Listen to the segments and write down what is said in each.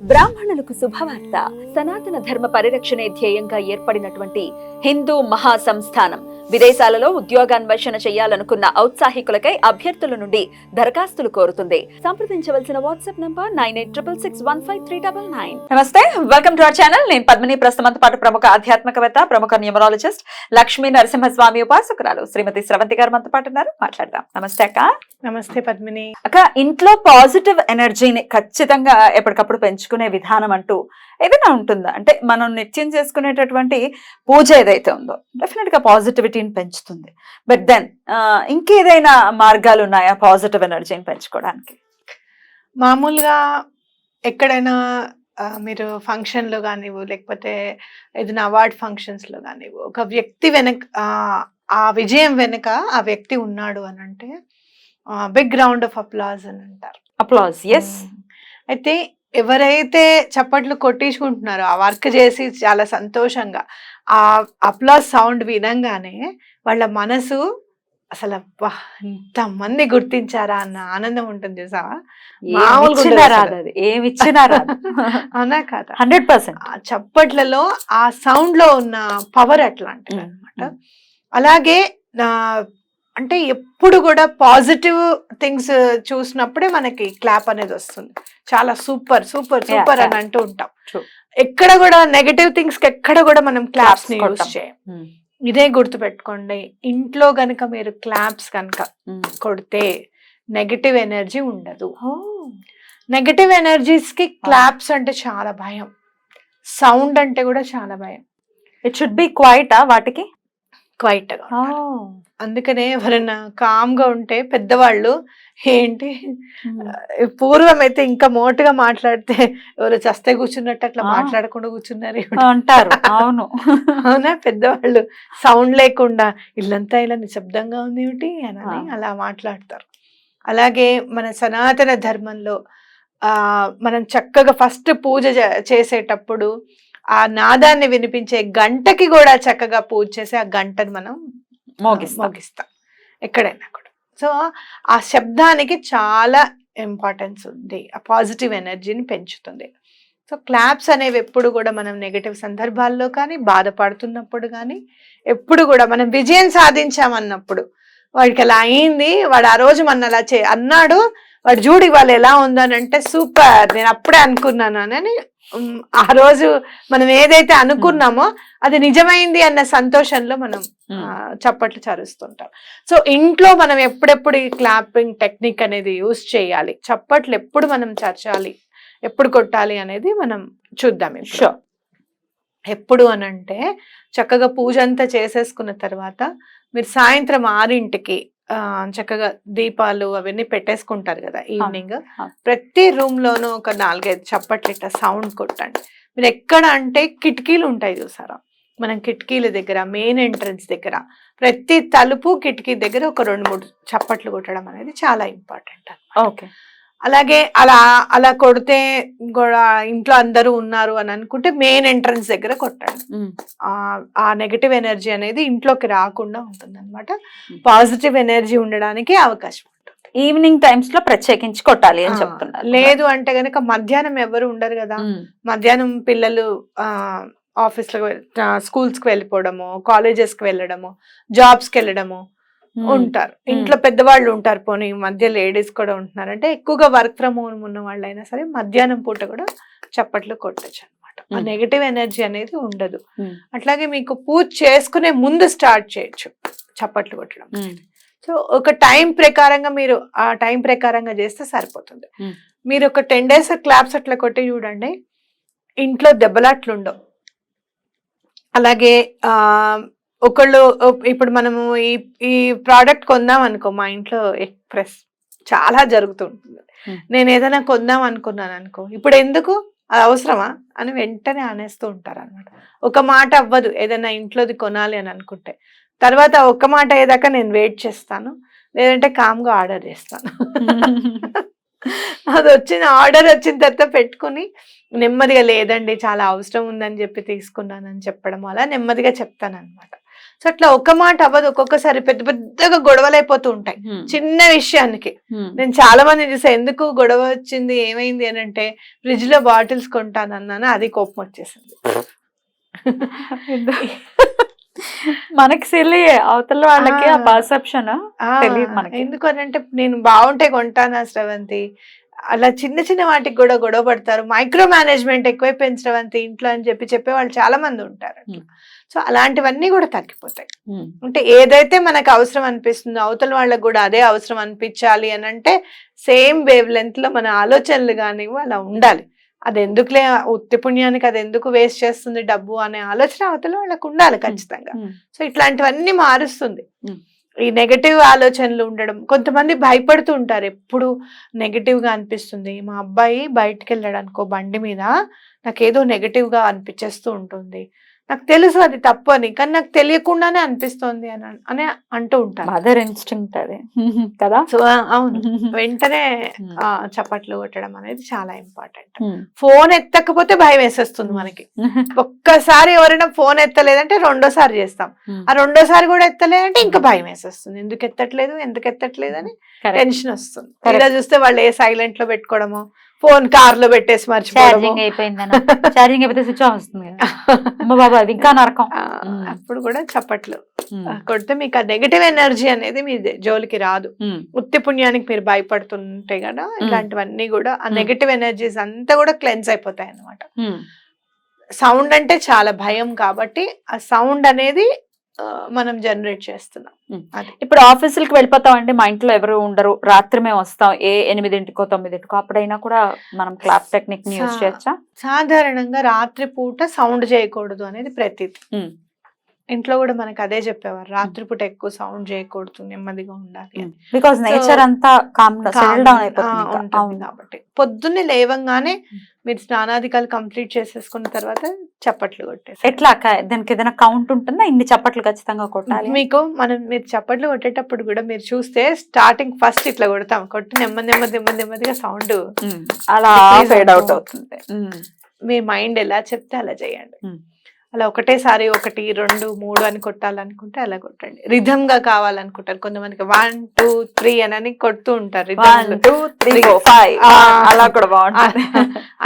బ్రాహ్మణులకు శుభవార్త. సనాతన ధర్మ పరిరక్షణే ధ్యేయంగా ఏర్పడినటువంటి హిందూ మహాసంస్థానం విదేశాలలో ఉద్యోగాన్వేషణ చేయాలనుకున్న ఔత్సాహికులకై అభ్యర్థుల నుండి దరఖాస్తులు కోరుతుంది. సంప్రదించవలసిన వాట్సాప్ నంబర్ 9866615399. నమస్తే, వెల్కమ్ టు అవర్ ఛానల్. నేను పద్మిని. ప్రస్తుతంతో పాటు ప్రముఖ ఆధ్యాత్మికవేత్త, ప్రముఖ న్యూమరాలజిస్ట్ లక్ష్మీ నరసింహస్వామి ఉపాసకురాలు శ్రీమతి స్రవంతి గారు మనతో పాటు ఉన్నారు. మాట్లాడదాం. నమస్తే అక్క. నమస్తే పద్మిని. అక్క, ఇంట్లో పాజిటివ్ ఎనర్జీని ఖచ్చితంగా ఎప్పటికప్పుడు పెంచుకునే విధానం అంటూ ఏదైనా ఉంటుందా? అంటే మనం నిత్యం చేసుకునేటటువంటి పూజ ఏదైతే ఉందో డెఫినెట్ గా పాజిటివిటీని పెంచుతుంది. బట్ దెన్ ఇంకేదైనా మార్గాలు ఉన్నాయా పాజిటివ్ ఎనర్జీని పెంచుకోవడానికి? మామూలుగా ఎక్కడైనా మీరు ఫంక్షన్లో కానివ్వు, లేకపోతే ఏదైనా అవార్డ్ ఫంక్షన్స్లో కానివ్వు, ఒక వ్యక్తి వెనక ఆ విజయం వెనుక ఆ వ్యక్తి ఉన్నాడు అని అంటే బిగ్ రౌండ్ ఆఫ్ అప్లాజ్ అని అంటారు. Applause, yes. అయితే ఎవరైతే చప్పట్లు కొట్టించుకుంటున్నారో, ఆ వర్క్ చేసి చాలా సంతోషంగా ఆ అప్లాజ్ సౌండ్ వినంగానే వాళ్ళ మనసు అసలు ఇంతమంది గుర్తించారా అన్న ఆనందం ఉంటుంది చూసావా? అవునా కాదా? 100%. ఆ చప్పట్లలో ఆ సౌండ్ లో ఉన్న పవర్ అట్లాంటిది అనమాట. అలాగే అంటే ఎప్పుడు కూడా పాజిటివ్ థింగ్స్ చూసినప్పుడే మనకి క్లాప్ అనేది వస్తుంది. చాలా సూపర్ సూపర్ సూపర్ అని అంటూ ఉంటాం. ఎక్కడ కూడా నెగటివ్ థింగ్స్ కి ఎక్కడ కూడా మనం క్లాప్స్ ని యూజ్ చేయం. ఇదే గుర్తు పెట్టుకోండి. ఇంట్లో గనక మీరు క్లాప్స్ కనుక కొడితే నెగటివ్ ఎనర్జీ ఉండదు. నెగటివ్ ఎనర్జీస్ కి క్లాప్స్ అంటే చాలా భయం, సౌండ్ అంటే కూడా చాలా భయం. It should be quiet. వాటికి క్వైట్ గా. అందుకనే ఎవరైనా కామ్ గా ఉంటే పెద్దవాళ్ళు ఏంటి, పూర్వం అయితే ఇంకా మోటుగా మాట్లాడితే ఎవరు చస్తే కూర్చున్నట్టు అట్లా మాట్లాడకుండా కూర్చున్నారు అంటారు. అవును, అవునా? పెద్దవాళ్ళు సౌండ్ లేకుండా ఇల్లంతా ఇలా నిశ్శబ్దంగా ఉంది ఏమిటి అని అలా మాట్లాడతారు. అలాగే మన సనాతన ధర్మంలో మనం చక్కగా ఫస్ట్ పూజ చేసేటప్పుడు ఆ నాదాన్ని వినిపించే గంటకి కూడా చక్కగా పూజ చేసి ఆ గంటను మనం మోగిస్తాం ఎక్కడైనా కూడా. సో ఆ శబ్దానికి చాలా ఇంపార్టెన్స్ ఉంది, ఆ పాజిటివ్ ఎనర్జీని పెంచుతుంది. సో క్లాప్స్ అనేవి ఎప్పుడు కూడా మనం నెగటివ్ సందర్భాల్లో కానీ, బాధపడుతున్నప్పుడు కానీ, ఎప్పుడు కూడా మనం విజయం సాధించామన్నప్పుడు, వాడికి అలా అయింది, వాడు ఆ రోజు మన అలా అన్నాడు, వాడు చూడు ఇవాళ ఎలా ఉందనంటే సూపర్, నేను అప్పుడే అనుకున్నాను అని ఆ రోజు మనం ఏదైతే అనుకున్నామో అది నిజమైంది అన్న సంతోషంలో మనం చప్పట్లు చరుస్తుంటాం. సో ఇంట్లో మనం ఎప్పుడెప్పుడు ఈ క్లాపింగ్ టెక్నిక్ అనేది యూజ్ చేయాలి, చప్పట్లు ఎప్పుడు మనం చర్చాలి, ఎప్పుడు కొట్టాలి అనేది మనం చూద్దాం. ఎప్పుడు అనంటే చక్కగా పూజ అంతా చేసేసుకున్న తర్వాత మీరు సాయంత్రం 6ంటికి చక్కగా దీపాలు అవన్నీ పెట్టేసుకుంటారు కదా ఈవినింగ్. ప్రతి రూమ్ లోనూ ఒక 4-5 చప్పట్లు ఇట్లా సౌండ్ కొట్టండి. మీరు ఎక్కడ అంటే కిటికీలు ఉంటాయి చూసారా, మనం కిటికీల దగ్గర, మెయిన్ ఎంట్రన్స్ దగ్గర, ప్రతి తలుపు కిటికీ దగ్గర ఒక 2-3 చప్పట్లు కొట్టడం అనేది చాలా ఇంపార్టెంట్ అన్నమాట. అలాగే అలా కొడితే కూడా ఇంట్లో అందరూ ఉన్నారు అని అనుకుంటే మెయిన్ ఎంట్రన్స్ దగ్గర కొట్టండి. ఆ నెగటివ్ ఎనర్జీ అనేది ఇంట్లోకి రాకుండా ఉంటుంది అనమాట. పాజిటివ్ ఎనర్జీ ఉండడానికి అవకాశం ఉంటుంది. ఈవినింగ్ టైమ్స్ లో ప్రత్యేకించి కొట్టాలి అని చెప్తున్నారు. లేదు అంటే గనక మధ్యాహ్నం ఎవరు ఉండరు కదా, మధ్యాహ్నం పిల్లలు ఆఫీస్ లో స్కూల్స్ కి వెళ్ళిపోవడము, కాలేజెస్ కి వెళ్ళడము, జాబ్స్ కి వెళ్ళడము ఉంటారు. ఇంట్లో పెద్దవాళ్ళు ఉంటారు, పోనీ మధ్య లేడీస్ కూడా ఉంటున్నారు అంటే ఎక్కువగా వర్క్ ఫ్రమ్ హోమ్ ఉన్న వాళ్ళు అయినా సరే మధ్యాహ్నం పూట కూడా చప్పట్లు కొట్టచ్చు అనమాట. ఆ నెగటివ్ ఎనర్జీ అనేది ఉండదు. అట్లాగే మీకు పూజ చేసుకునే ముందు స్టార్ట్ చేయొచ్చు చప్పట్లు కొట్టడం. సో ఒక టైం ప్రకారంగా మీరు ఆ టైం ప్రకారంగా చేస్తే సరిపోతుంది. మీరు ఒక 10 days క్లాప్స్ అట్లా కొట్టి చూడండి, ఇంట్లో దెబ్బలాట్లు ఉండవు. అలాగే ఒకళ్ళు ఇప్పుడు మనము ఈ ప్రోడక్ట్ కొందాం అనుకో, మా ఇంట్లో ఎక్స్ప్రెస్ చాలా జరుగుతుంటుంది. నేను ఏదైనా కొందాం అనుకున్నాను అనుకో, ఇప్పుడు ఎందుకు, అది అవసరమా అని వెంటనే అనేస్తూ ఉంటారు అనమాట. ఒక మాట అవ్వదు ఏదైనా ఇంట్లోది కొనాలి అని అనుకుంటే. తర్వాత ఒక్క మాట అయ్యేదాకా నేను వెయిట్ చేస్తాను, లేదంటే కామ్గా ఆర్డర్ చేస్తాను. అది ఆర్డర్ వచ్చిన తర్వాత పెట్టుకుని నెమ్మదిగా లేదండి చాలా అవసరం ఉందని చెప్పి తీసుకున్నానని చెప్పడం, అలా నెమ్మదిగా చెప్తాను అనమాట. సో అట్లా ఒక మాట అవ్వదు, ఒక్కొక్కసారి పెద్ద పెద్దగా గొడవలు అయిపోతూ ఉంటాయి చిన్న విషయానికి. నేను చాలా మంది చూసా, ఎందుకు గొడవ వచ్చింది ఏమైంది అని అంటే ఫ్రిడ్జ్ లో బాటిల్స్ కొంటానన్నాను, అది కోపం వచ్చేసింది. మనకి సిల్లి, అవతల వాళ్ళకి ఆ పర్సెప్షన్ తెలియదు మనకి. ఎందుకు అని అంటే నేను బాగుంటే కొంటానా శ్రవంతి, అలా చిన్న చిన్న వాటికి కూడా గొడవ పడతారు. మైక్రో మేనేజ్మెంట్ ఎక్కువైపోయింది శ్రవంతి ఇంట్లో అని చెప్పే వాళ్ళు చాలా మంది ఉంటారు. సో అలాంటివన్నీ కూడా తగ్గిపోతాయి. అంటే ఏదైతే మనకు అవసరం అనిపిస్తుందో అవతల వాళ్ళకి కూడా అదే అవసరం అనిపించాలి అని అంటే సేమ్ వేవ్ లెంత్ లో మన ఆలోచనలు కానీ అలా ఉండాలి. అది ఎందుకులే ఉత్తి పుణ్యానికి అది ఎందుకు వేస్ట్ చేస్తుంది డబ్బు అనే ఆలోచన అవతల వాళ్ళకు ఉండాలి ఖచ్చితంగా. సో ఇట్లాంటివన్నీ మారుస్తుంది ఈ నెగటివ్ ఆలోచనలు ఉండడం. కొంతమంది భయపడుతూ ఉంటారు, ఎప్పుడు నెగటివ్ గా అనిపిస్తుంది, మా అబ్బాయి బయటకు వెళ్ళాడు అనుకో బండి మీద, నాకేదో నెగటివ్ గా అనిపించేస్తూ ఉంటుంది, నాకు తెలుసు అది తప్పు అని, కానీ నాకు తెలియకుండానే అనిపిస్తుంది అని అంటూ ఉంటారు. మదర్ ఇన్స్టింక్ట్ అది కదా. సో అవును, వెంటనే చప్పట్లు కొట్టడం అనేది చాలా ఇంపార్టెంట్. ఫోన్ ఎత్తకపోతే భయం వేసేస్తుంది మనకి. ఒక్కసారి ఎవరైనా ఫోన్ ఎత్తలేదంటే రెండోసారి చేస్తాం, ఆ రెండోసారి కూడా ఎత్తలేదంటే ఇంకా భయం వేసేస్తుంది, ఎందుకు ఎత్తట్లేదు అని టెన్షన్ వస్తుంది. ఇలా చూస్తే వాళ్ళు ఏ సైలెంట్ లో పెట్టుకోవడమో, ఫోన్ కార్ లో పెట్టేసి ఛార్జింగ్ అయిపోయిందని, ఛార్జింగ్ అయిపోతే స్విచ్ ఆఫ్ వస్తుంది బాబా, అది ఇంకా నరకం. అప్పుడు కూడా చప్పట్లు కొడితే మీకు ఆ నెగటివ్ ఎనర్జీ అనేది మీ జోలికి రాదు. ఉత్తి పుణ్యానికి మీరు భయపడుతుంటే కదా ఇలాంటివన్నీ కూడా ఆ నెగటివ్ ఎనర్జీస్ అంతా కూడా క్లెన్స్ అయిపోతాయి అన్నమాట. సౌండ్ అంటే చాలా భయం కాబట్టి ఆ సౌండ్ అనేది మనం జనరేట్ చేస్తున్నాం. ఇప్పుడు ఆఫీసులకు వెళ్ళిపోతామండి, మా ఇంట్లో ఎవరు ఉండరు, రాత్రి మేము వస్తాం, 8-9కో 9కో, అప్పుడైనా కూడా మనం క్లాప్ టెక్నిక్ ని యూజ్ చేయొచ్చా? సాధారణంగా రాత్రి పూట సౌండ్ చేయకూడదు అనేది ప్రతీతి. ఇంట్లో కూడా మనకి అదే చెప్పేవారు, రాత్రిపూట ఎక్కువ సౌండ్ చేయకూడదు, నెమ్మదిగా ఉండాలి. బికాస్ నేచర్ అంతా సెటిల్ డౌన్ అయిపోతుంది కాబట్టి పొద్దున్నే లేవంగానే మీరు స్నానాధికాలు కంప్లీట్ చేసేసుకున్న తర్వాత చప్పట్లు కొట్టేసి. ఎట్లా దానికి ఏదైనా కౌంట్ ఉంటుందా, ఇన్ని చప్పట్లు ఖచ్చితంగా కొట్టాలి? మీరు చప్పట్లు కొట్టేటప్పుడు కూడా మీరు చూస్తే స్టార్టింగ్ ఫస్ట్ ఇట్లా కొడతాం, కొట్టి నెమ్మదిగా సౌండ్ అలా ఫేడ్ అవుట్ అవుతుంది. మీ మైండ్ ఎలా చెప్తే అలా చేయండి. అలా ఒకటేసారి 1, 2, 3 అని కొట్టాలనుకుంటే అలా కొట్టండి. రిథమ్ గా కావాలనుకుంటారు కొంతమందికి 1, 2, 3 అని కొడుతూ ఉంటారు. 1, 2, 3, 4, 5 అలా కూడా బాగుంటుంది.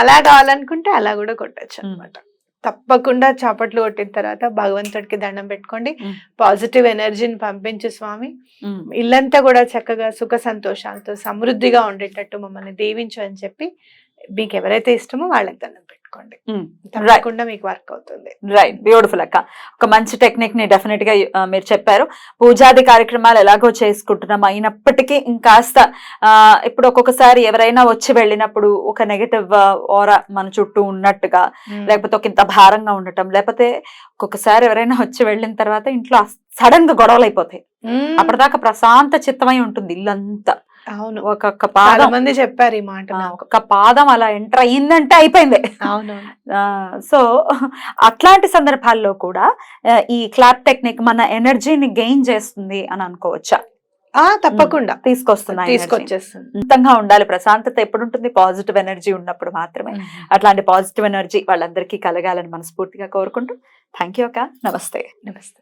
అలా కావాలనుకుంటే అలా కూడా కొట్టచ్చు అనమాట. తప్పకుండా చప్పట్లు కొట్టిన తర్వాత భగవంతుడికి దండం పెట్టుకోండి, పాజిటివ్ ఎనర్జీని పంపించు స్వామి, ఇల్లంతా కూడా చక్కగా సుఖ సంతోషాలతో సమృద్ధిగా ఉండేటట్టు మమ్మల్ని దీవించు అని చెప్పి మీకు ఎవరైతే ఇష్టమో వాళ్ళకి దండం పెట్టుకోండి. తప్పకుండా మీకు వర్క్ అవుతుంది. రైట్, బ్యూటిఫుల్ అక్క. ఒక మంచి టెక్నిక్ ని డెఫినెట్ గా మీరు చెప్పారు. పూజాది కార్యక్రమాలు ఎలాగో చేసుకుంటున్నాం, అయినప్పటికీ ఇంకాస్త ఇప్పుడు ఒక్కొక్కసారి ఎవరైనా వచ్చి వెళ్ళినప్పుడు ఒక నెగటివ్ ఓరా మన చుట్టూ ఉన్నట్టుగా, లేకపోతే ఒక ఇంత భారంగా ఉండటం, లేకపోతే ఒక్కొక్కసారి ఎవరైనా వచ్చి వెళ్ళిన తర్వాత ఇంట్లో సడన్ గా గొడవలు అయిపోతాయి. అప్పటిదాకా ప్రశాంత చిత్తమై ఉంటుంది ఇల్లంతా. అవును, ఒక్కొక్క పాదం మంది చెప్పారు ఈ మాట, ఒక్కొక్క పాదం అలా ఎంటర్ అయిందంటే అయిపోయింది. అవును. సో అట్లాంటి సందర్భాల్లో కూడా ఈ క్లాప్ టెక్నిక్ మన ఎనర్జీని గెయిన్ చేస్తుంది అని అనుకోవచ్చా? తప్పకుండా తీసుకొచ్చేస్తుంది. అంతంగా ఉండాలి, ప్రశాంతత ఎప్పుడు ఉంటుంది? పాజిటివ్ ఎనర్జీ ఉన్నప్పుడు మాత్రమే. అట్లాంటి పాజిటివ్ ఎనర్జీ వాళ్ళందరికీ కలగాలని మనస్ఫూర్తిగా కోరుకుంటూ థ్యాంక్ యూ అక్క. నమస్తే.